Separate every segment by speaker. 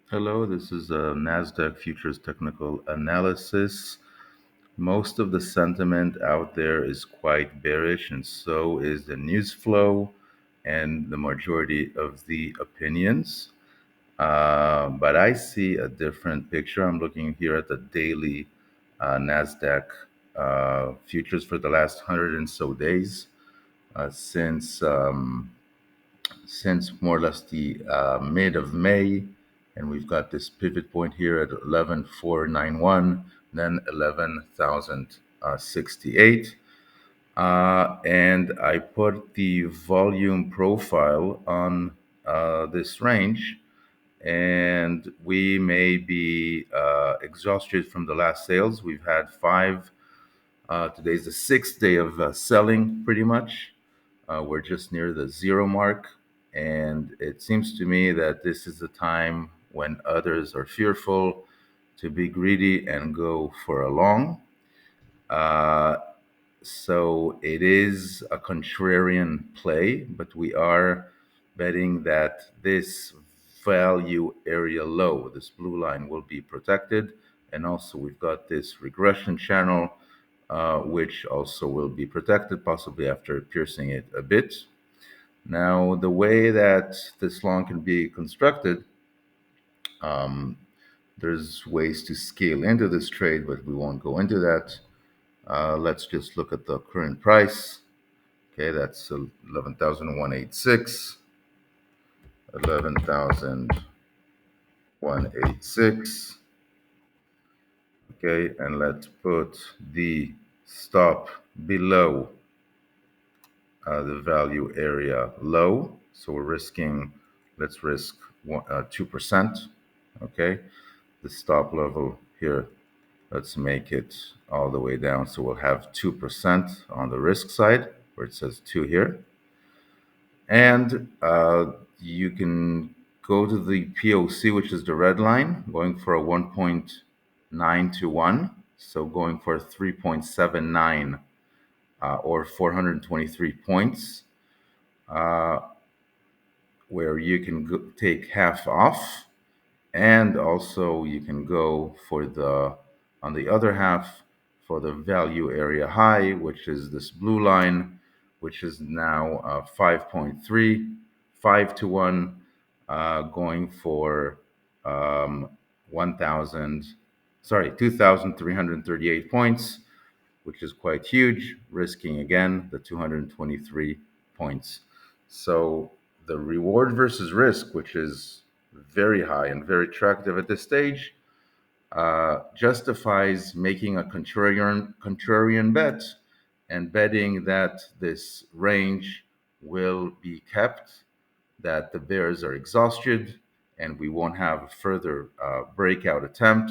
Speaker 1: Hello, this is Nasdaq Futures Technical Analysis. Most of the sentiment out there is quite bearish, and so is the news flow and the majority of the opinions. But I see a different picture. I'm looking here at the daily Nasdaq futures for the last 100 and so days since more or less the mid of May, and we've got this pivot point here at 11,491, then 11,068. And I put the volume profile on this range, and we may be exhausted from the last sales. We've had five. Today's the sixth day of selling, pretty much. We're just near the zero mark, and it seems to me that this is the time when others are fearful to be greedy and go for a long. Uh, so it is a contrarian play, but we are betting that this value area low, this blue line, will be protected. And also, we've got this regression channel, which also will be protected, possibly after piercing it a bit. Now, the way that this long can be constructed, um, there's ways to scale into this trade, but we won't go into that. Let's just look at the current price. Okay, that's 11,186, 11,186. Okay, and let's put the stop below the value area low. So we're risking, let's risk 2%. Okay, the stop level here, let's make it all the way down. So we'll have 2% on the risk side where it says 2 here. And you can go to the POC, which is the red line, going for a 1.9 to 1. So going for 3.79 or 423 points, uh, where you can take half off. And also you can go for on the other half, for the value area high, which is this blue line, which is now 5.3, 5 to 1, going for 1,000, sorry, 2,338 points, which is quite huge, risking again the 223 points. So the reward versus risk, which is very high and very attractive at this stage, justifies making a contrarian bet and betting that this range will be kept, that the bears are exhausted, and we won't have a further breakout attempt,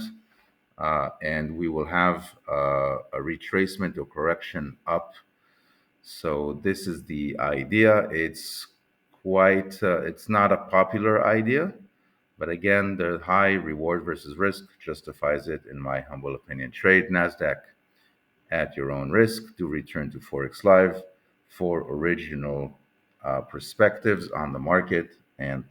Speaker 1: and we will have a retracement or correction up. So this is the idea. It's not a popular idea, but again, the high reward versus risk justifies it, in my humble opinion. Trade Nasdaq at your own risk. Do return to Forex Live for original perspectives on the market. And